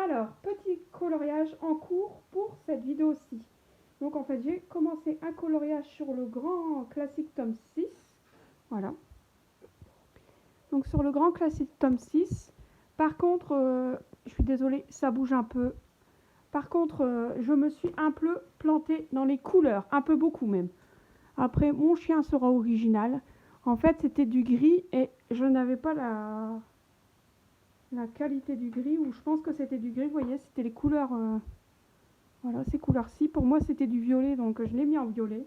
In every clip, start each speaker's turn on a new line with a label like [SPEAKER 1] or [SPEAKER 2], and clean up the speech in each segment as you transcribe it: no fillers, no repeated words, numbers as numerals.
[SPEAKER 1] Alors, petit coloriage en cours pour cette vidéo-ci. Donc en fait, j'ai commencé un coloriage sur le grand classique tome 6. Voilà. Donc sur le grand classique tome 6. Par contre, je suis désolée, ça bouge un peu. Par contre, je me suis un peu plantée dans les couleurs, un peu beaucoup même. Après, mon chien sera original. En fait, c'était du gris et je n'avais pas la qualité du gris, ou je pense que c'était du gris, vous voyez, c'était les couleurs, voilà, ces couleurs-ci. Pour moi, c'était du violet, donc je l'ai mis en violet.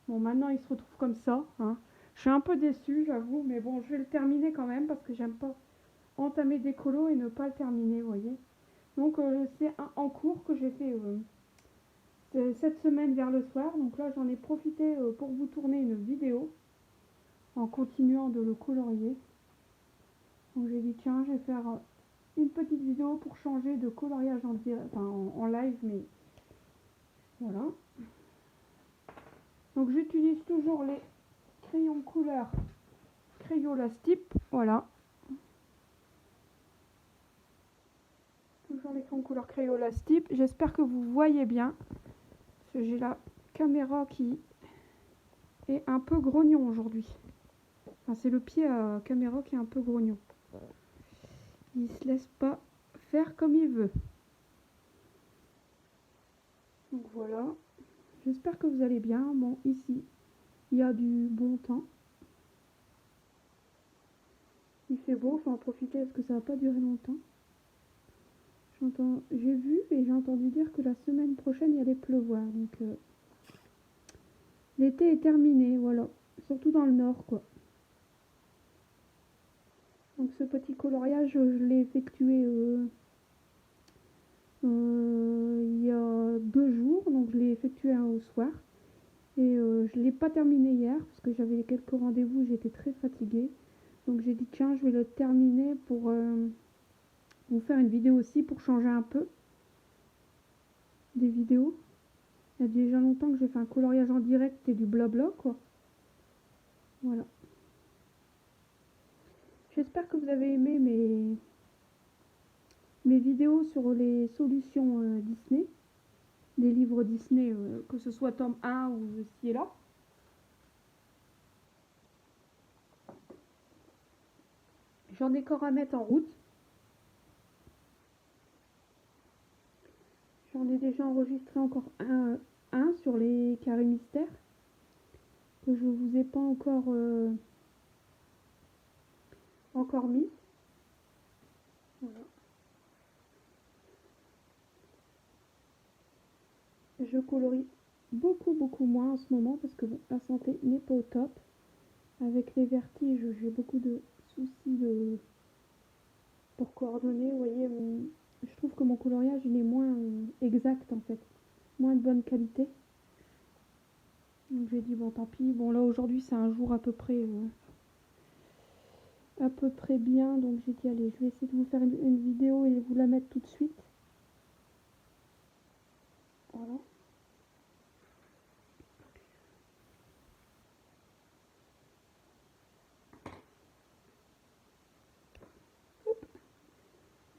[SPEAKER 1] Bon, maintenant, il se retrouve comme ça, hein. Je suis un peu déçue, j'avoue, mais bon, je vais le terminer quand même, parce que j'aime pas entamer des colos et ne pas le terminer, vous voyez. Donc, c'est en cours que j'ai fait cette semaine vers le soir. Donc là, j'en ai profité pour vous tourner une vidéo, en continuant de le colorier. Donc j'ai dit, tiens, je vais faire une petite vidéo pour changer de coloriage en direct, enfin en live, mais voilà. Donc j'utilise toujours les crayons couleur Crayola Stipp, voilà. Toujours les crayons couleur Crayola Stipp. J'espère que vous voyez bien, parce que j'ai la caméra qui est un peu grognon aujourd'hui. Enfin, c'est le pied à caméra qui est un peu grognon. Il se laisse pas faire comme il veut. Donc voilà. J'espère que vous allez bien. Bon, ici, il y a du bon temps. Il fait beau, il faut en profiter parce que ça va pas durer longtemps. J'ai vu et j'ai entendu dire que la semaine prochaine il allait pleuvoir. Donc l'été est terminé, voilà. Surtout dans le nord, quoi. Donc ce petit coloriage, je l'ai effectué il y a 2 jours. Donc je l'ai effectué au soir. Et je ne l'ai pas terminé hier parce que j'avais quelques rendez-vous, j'étais très fatiguée. Donc j'ai dit tiens, je vais le terminer pour vous faire une vidéo aussi pour changer un peu des vidéos. Il y a déjà longtemps que j'ai fait un coloriage en direct et du blabla, quoi. Voilà. J'espère que vous avez aimé mes vidéos sur les solutions Disney, des livres Disney, que ce soit tome 1 ou ci et là. J'en ai encore à mettre en route. J'en ai déjà enregistré encore un sur les carrés mystères, que je vous ai pas encore mis. Voilà. Je colorie beaucoup moins en ce moment parce que bon, la santé n'est pas au top. Avec les vertiges, j'ai beaucoup de soucis pour coordonner. Vous voyez, je trouve que mon coloriage il est moins exact en fait, moins de bonne qualité. Donc j'ai dit bon tant pis. Bon là aujourd'hui c'est un jour à peu près bien, donc j'ai dit allez, je vais essayer de vous faire une vidéo et vous la mettre tout de suite. Voilà.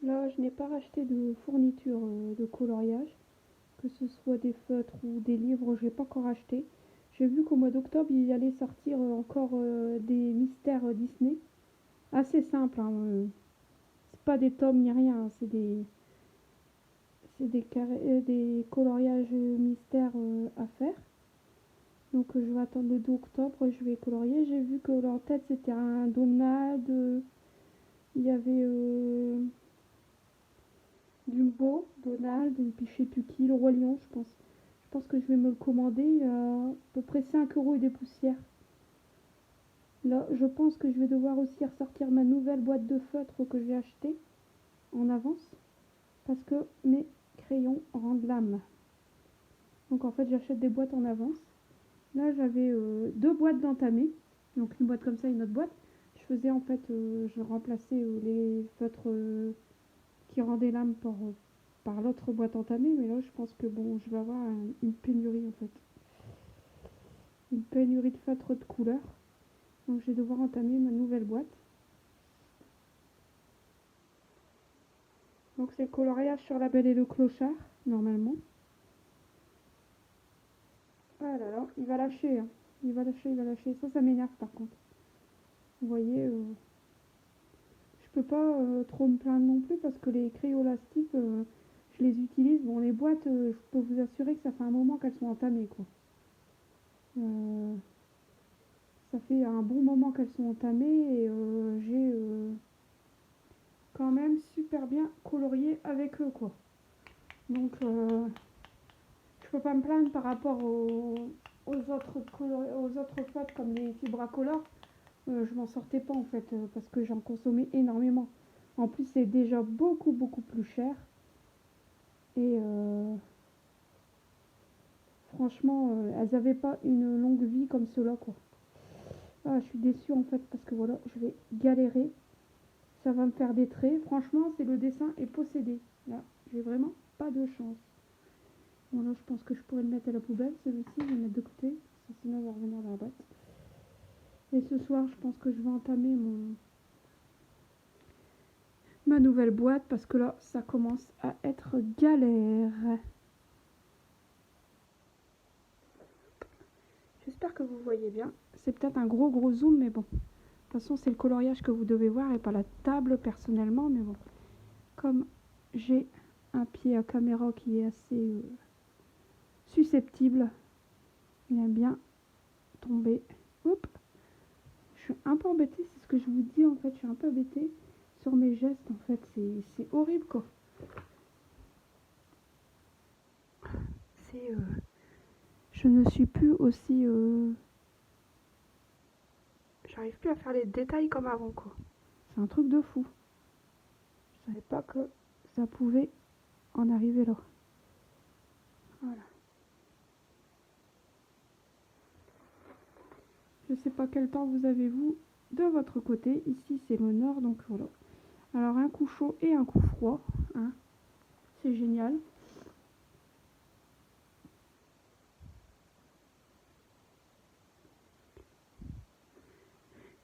[SPEAKER 1] Là, je n'ai pas racheté de fourniture de coloriage, que ce soit des feutres ou des livres, je n'ai pas encore acheté. J'ai vu qu'au mois d'octobre, il allait sortir encore des mystères Disney. Assez simple, hein, c'est pas des tomes ni rien, hein, des coloriages mystères à faire. Donc je vais attendre le 2 octobre, je vais colorier. J'ai vu que leur tête c'était un Donald, il y avait Dumbo, Donald, et puis je sais plus qui, le Roi Lion, je pense. Je pense que je vais me le commander à peu près 5 € et des poussières. Là, je pense que je vais devoir aussi ressortir ma nouvelle boîte de feutre que j'ai achetée en avance. Parce que mes crayons rendent l'âme. Donc en fait, j'achète des boîtes en avance. Là, j'avais 2 boîtes d'entamés. Donc une boîte comme ça et une autre boîte. Je faisais en fait, je remplaçais les feutres qui rendaient l'âme par l'autre boîte entamée. Mais là, je pense que bon, je vais avoir une pénurie en fait. Une pénurie de feutres de couleur. Donc je vais devoir entamer ma nouvelle boîte. Donc c'est le coloriage sur La Belle et le Clochard, normalement. Ah là là, il va lâcher, hein. Il va lâcher, il va lâcher. Ça m'énerve par contre. Vous voyez, je peux pas trop me plaindre non plus parce que les crayons-élastiques, je les utilise. Bon, les boîtes, je peux vous assurer que ça fait un moment qu'elles sont entamées, quoi. Euh, Ça fait un bon moment qu'elles sont entamées et j'ai quand même super bien colorié avec eux, quoi. Donc je peux pas me plaindre par rapport aux autres potes comme les Fibracolor. Je m'en sortais pas en fait parce que j'en consommais énormément. En plus c'est déjà beaucoup plus cher et franchement elles avaient pas une longue vie comme cela, quoi. Ah, je suis déçue en fait parce que voilà, je vais galérer. Ça va me faire des traits. Franchement, c'est le dessin est possédé. Là, j'ai vraiment pas de chance. Bon, là, je pense que je pourrais le mettre à la poubelle. Celui-ci, je vais le mettre de côté. Parce que sinon, il va revenir dans la boîte. Et ce soir, je pense que je vais entamer ma nouvelle boîte. Parce que là, ça commence à être galère. J'espère que vous voyez bien. C'est peut-être un gros zoom, mais bon. De toute façon, c'est le coloriage que vous devez voir et pas la table personnellement. Mais bon, comme j'ai un pied à caméra qui est assez susceptible, il aime bien tomber. Oups, je suis un peu embêtée, c'est ce que je vous dis en fait, je suis un peu embêtée sur mes gestes en fait, c'est horrible, quoi. C'est je ne suis plus aussi j'arrive plus à faire les détails comme avant, quoi. C'est un truc de fou. Je savais pas que ça pouvait en arriver là. Voilà. Je sais pas quel temps vous avez vous de votre côté. Ici c'est le nord, donc voilà. Alors un coup chaud et un coup froid, hein. C'est génial.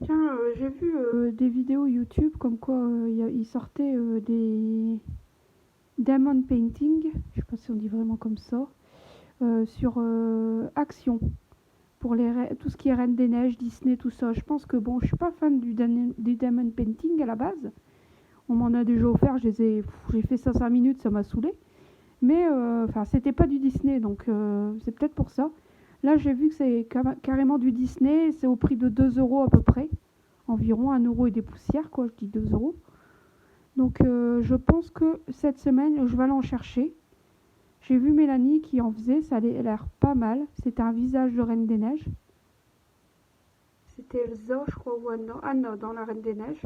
[SPEAKER 1] Tiens, j'ai vu des vidéos YouTube comme quoi ils sortaient des diamond painting, je sais pas si on dit vraiment comme ça, sur Action pour tout ce qui est Reine des Neiges, Disney, tout ça. Je pense que bon, je suis pas fan du diamond painting à la base. On m'en a déjà offert, j'ai fait ça 5 minutes, ça m'a saoulé. Mais enfin, c'était pas du Disney, donc c'est peut-être pour ça. Là, j'ai vu que c'est carrément du Disney, c'est au prix de 2 € à peu près. Environ 1 € et des poussières, quoi, je dis 2 €. Donc je pense que cette semaine, je vais aller en chercher. J'ai vu Mélanie qui en faisait, ça avait l'air pas mal. C'était un visage de Reine des Neiges. C'était Elsa, je crois, ou Anna. Anna dans la Reine des Neiges.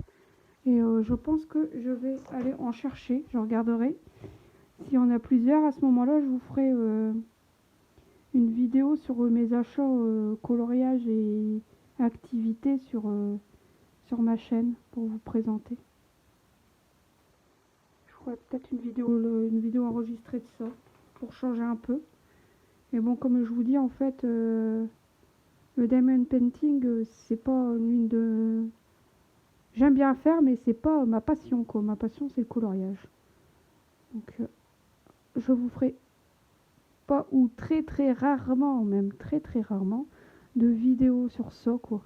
[SPEAKER 1] Et je pense que je vais aller en chercher. Je regarderai. S'il y en a plusieurs, à ce moment-là, je vous ferai une vidéo sur mes achats coloriage et activités sur ma chaîne pour vous présenter. Je ferai peut-être une vidéo enregistrée de ça pour changer un peu. Et bon, comme je vous dis, en fait, le diamond painting, c'est pas l'une de... J'aime bien faire, mais c'est pas ma passion, quoi. Ma passion, c'est le coloriage. Donc, je vous ferai pas, ou très rarement, même très rarement, de vidéos sur ça, quoi.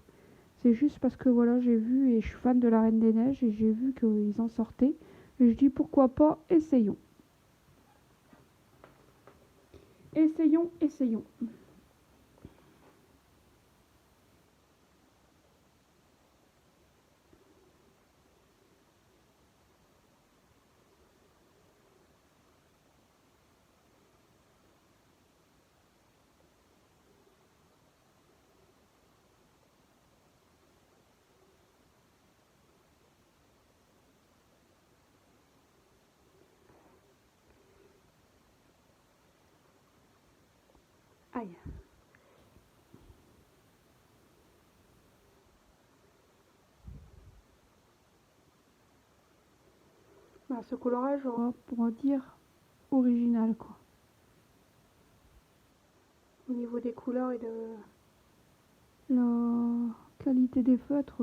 [SPEAKER 1] C'est juste parce que voilà, j'ai vu et je suis fan de la Reine des Neiges et j'ai vu qu'ils en sortaient. Et je dis pourquoi pas, essayons. Essayons. Aïe. Bah, ce colorage, on pourra dire original, quoi. Au niveau des couleurs et de la qualité des feutres,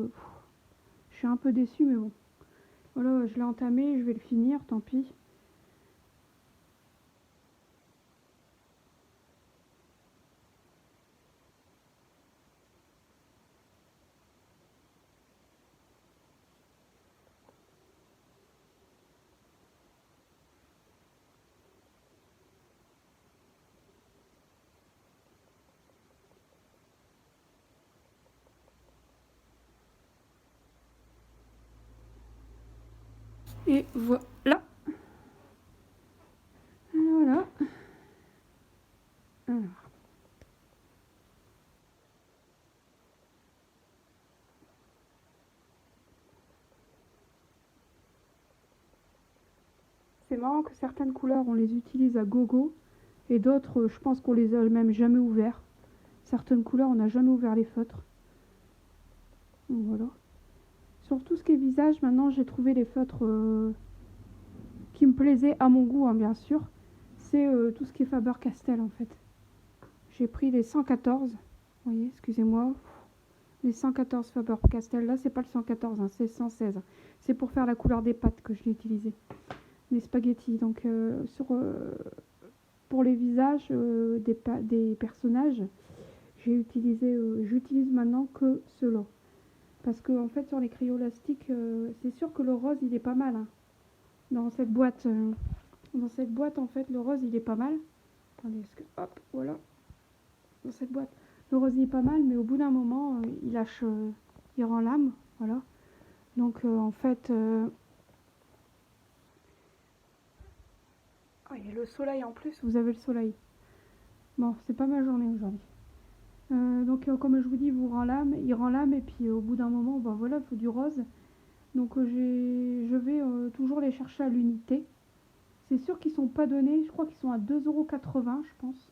[SPEAKER 1] je suis un peu déçue, mais bon. Voilà, je l'ai entamé, je vais le finir, tant pis. Et voilà. Voilà. Alors. C'est marrant que certaines couleurs, on les utilise à gogo, et d'autres, je pense qu'on les a même jamais ouverts. Certaines couleurs, on n'a jamais ouvert les feutres. Donc voilà. Sur tout ce qui est visage, maintenant, j'ai trouvé les feutres qui me plaisaient à mon goût, hein, bien sûr. C'est tout ce qui est Faber-Castell, en fait. J'ai pris les 114. Vous voyez, excusez-moi. Les 114 Faber-Castell. Là, c'est pas le 114, hein, c'est le 116. C'est pour faire la couleur des pâtes que je l'ai utilisé. Les spaghettis. Donc, pour les visages des personnages, j'utilise maintenant que ceux-là. Parce que en fait, sur les crayons élastiques, c'est sûr que le rose, il est pas mal, hein. Dans cette boîte, en fait, le rose, il est pas mal. Attendez, hop, voilà. Dans cette boîte, le rose, il est pas mal, mais au bout d'un moment, il lâche, il rend l'âme, voilà. Donc, en fait, oh, il y a le soleil en plus. Vous avez le soleil. Bon, c'est pas ma journée aujourd'hui. Donc, comme je vous dis, il rend l'âme, et puis au bout d'un moment, bah voilà, il faut du rose. Donc, je vais toujours les chercher à l'unité. C'est sûr qu'ils sont pas donnés, je crois qu'ils sont à 2,80 €, je pense.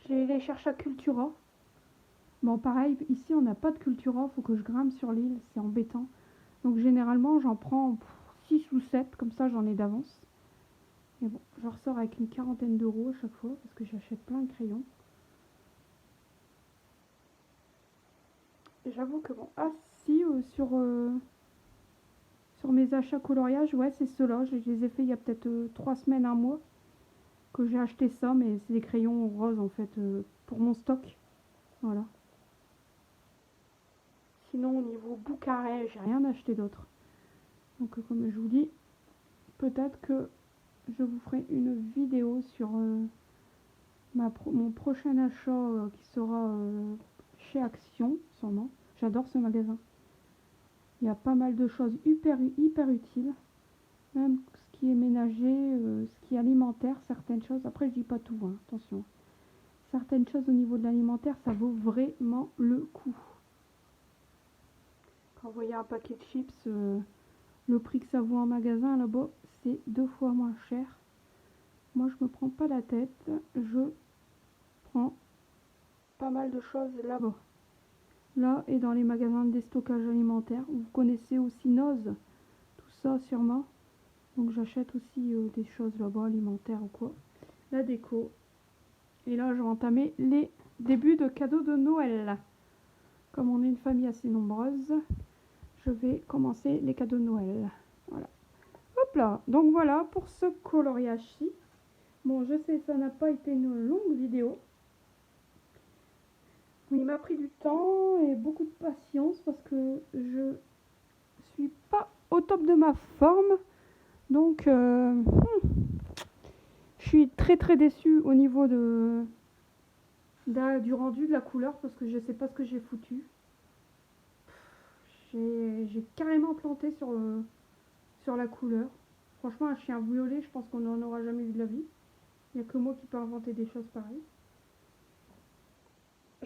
[SPEAKER 1] Je les cherche à Cultura. Bon, pareil, ici on n'a pas de Cultura, faut que je grimpe sur l'île, c'est embêtant. Donc généralement j'en prends 6 ou 7, comme ça j'en ai d'avance. Mais bon, je ressors avec une quarantaine d'euros à chaque fois, parce que j'achète plein de crayons. Et j'avoue que bon, ah si, sur mes achats coloriage, ouais c'est ceux-là, je les ai fait il y a peut-être 3 semaines, un mois, que j'ai acheté ça, mais c'est des crayons roses en fait, pour mon stock. Voilà. Sinon, au niveau bouquin, j'ai rien acheté d'autre. Donc, comme je vous dis, peut-être que je vous ferai une vidéo sur mon prochain achat qui sera chez Action, sûrement. J'adore ce magasin. Il y a pas mal de choses hyper utiles. Même ce qui est ménager, ce qui est alimentaire, certaines choses. Après, je dis pas tout, hein, attention. Certaines choses au niveau de l'alimentaire, ça vaut vraiment le coup. Quand vous voyez un paquet de chips, le prix que ça vaut en magasin là-bas, c'est 2 fois moins cher. Moi, je me prends pas la tête. Je prends pas mal de choses là-bas. Là, et dans les magasins de déstockage alimentaire. Vous connaissez aussi Noz, tout ça sûrement. Donc j'achète aussi des choses là-bas, alimentaires ou quoi. La déco. Et là, je vais entamer les débuts de cadeaux de Noël. Comme on est une famille assez nombreuse, je vais commencer les cadeaux de Noël. Voilà. Hop là. Donc voilà pour ce coloriage-ci. Bon, je sais, ça n'a pas été une longue vidéo. Il m'a pris du temps et beaucoup de patience parce que je suis pas au top de ma forme. Donc, je suis très déçue au niveau du rendu de la couleur parce que je sais pas ce que j'ai foutu. J'ai carrément planté sur la couleur. Franchement, un chien violet, je pense qu'on n'en aura jamais vu de la vie. Il n'y a que moi qui peux inventer des choses pareilles.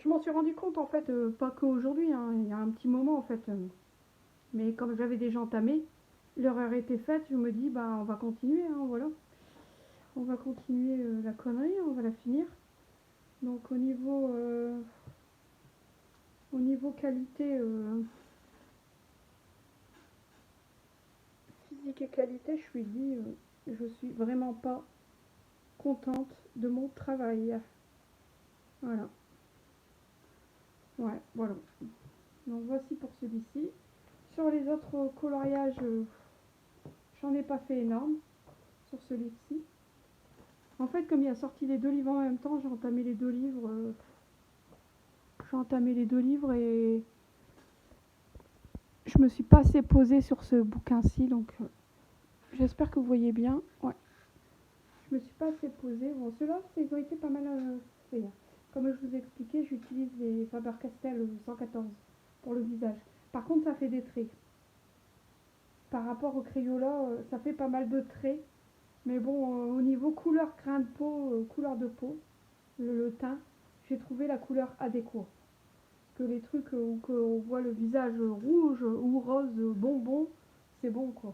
[SPEAKER 1] Je m'en suis rendu compte en fait, pas qu'aujourd'hui, hein, il y a un petit moment en fait. Mais comme j'avais déjà entamé, l'heure était faite, je me dis bah on va continuer, hein, voilà. On va continuer la connerie, on va la finir. Donc au niveau qualité, physique et qualité, je suis vraiment pas contente de mon travail. Voilà. Ouais, voilà. Donc voici pour celui-ci. Sur les autres coloriages, j'en ai pas fait énorme. Sur celui-ci. En fait, comme il a sorti les 2 livres en même temps, j'ai entamé les 2 livres. Et je me suis pas assez posée sur ce bouquin-ci, donc j'espère que vous voyez bien. Ouais. Je me suis pas assez posée. Bon, ceux-là, ils ont été pas mal faits. Comme je vous ai expliqué, j'utilise les Faber-Castell 114 pour le visage. Par contre, ça fait des traits. Par rapport au Crayola, ça fait pas mal de traits. Mais bon, au niveau couleur grain de peau, couleur de peau, le teint, j'ai trouvé la couleur adéquate. Que les trucs où on voit le visage rouge ou rose bonbon, c'est bon quoi.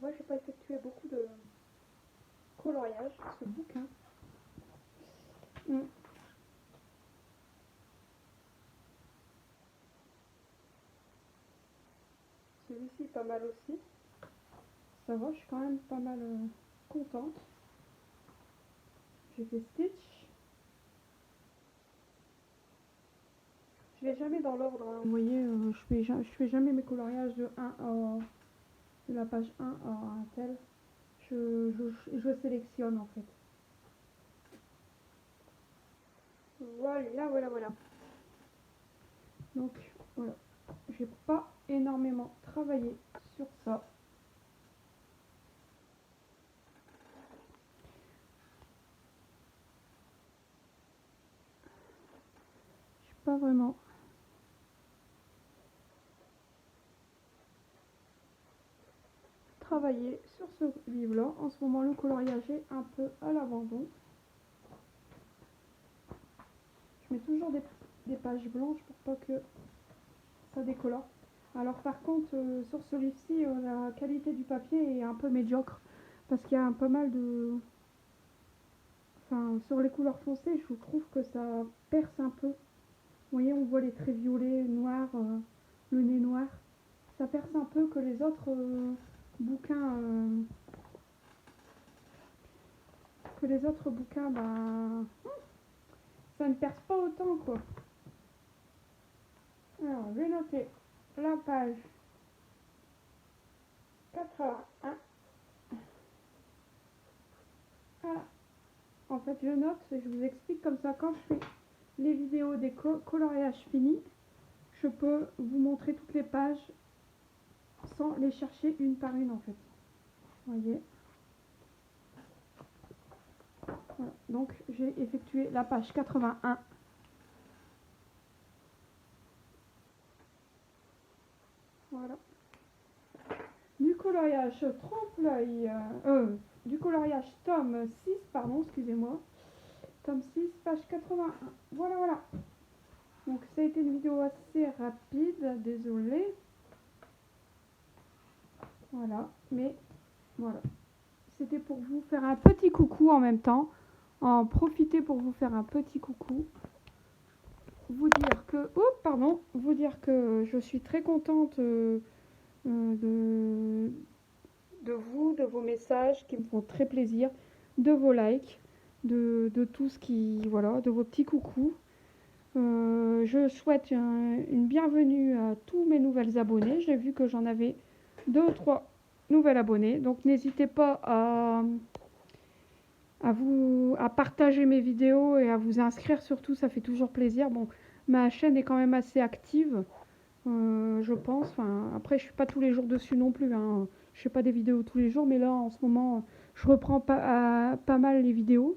[SPEAKER 1] Moi, j'ai pas effectué beaucoup de coloriage sur ce bouquin. Celui-ci pas mal aussi. Ça va, je suis quand même pas mal contente. J'ai fait Stitch. Je vais jamais dans l'ordre. Hein. Vous voyez, je fais jamais mes coloriages de la page 1 à un tel. Je sélectionne en fait. Voilà. Donc voilà, j'ai pas énormément travaillé sur ça. J'ai pas vraiment travaillé sur ce livre-là. En ce moment, le coloriage est un peu à l'abandon. Je mets toujours des pages blanches pour pas que ça décolore. Alors par contre, sur ce livre-ci, la qualité du papier est un peu médiocre parce qu'il y a pas mal de... Enfin, sur les couleurs foncées, je trouve que ça perce un peu. Vous voyez, on voit les traits violets, noirs, le nez noir. Ça perce un peu que les autres bouquins. Bah, ça ne perce pas autant, quoi. Alors, je vais noter la page 81. Voilà. En fait, je note et je vous explique comme ça quand je fais les vidéos des coloriages finis, je peux vous montrer toutes les pages sans les chercher une par une en fait. Vous voyez. Voilà. Donc j'ai effectué la page 81. Voilà. Du coloriage trompe-l'œil, du coloriage tome 6, pardon, excusez-moi. Tome 6, page 81. Voilà. Donc ça a été une vidéo assez rapide, désolée. Voilà, mais voilà. C'était pour vous faire un petit coucou en même temps. En profiter pour vous faire un petit coucou. Vous dire que je suis très contente de vous, de vos messages qui me font très plaisir, de vos likes, de tout ce qui, voilà, de vos petits coucous. Je souhaite une bienvenue à tous mes nouvelles abonnés. J'ai vu que j'en avais 2 ou 3 nouvelles abonnés, donc n'hésitez pas à partager mes vidéos et à vous inscrire surtout, ça fait toujours plaisir. Bon, ma chaîne est quand même assez active, je pense. Enfin, après, je suis pas tous les jours dessus non plus. Hein. Je fais pas des vidéos tous les jours, mais là, en ce moment, je reprends pas mal les vidéos.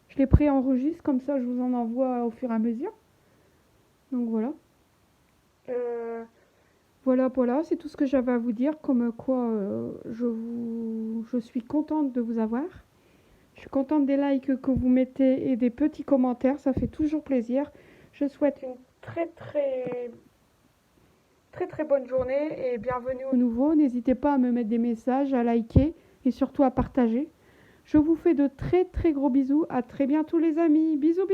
[SPEAKER 1] Je les préenregistre, comme ça, je vous en envoie au fur et à mesure. Donc voilà. Voilà, c'est tout ce que j'avais à vous dire, comme quoi je suis contente de vous avoir. Je suis contente des likes que vous mettez et des petits commentaires, ça fait toujours plaisir. Je souhaite une très bonne journée et bienvenue au nouveau. N'hésitez pas à me mettre des messages, à liker et surtout à partager. Je vous fais de très gros bisous. À très bientôt les amis. Bisous.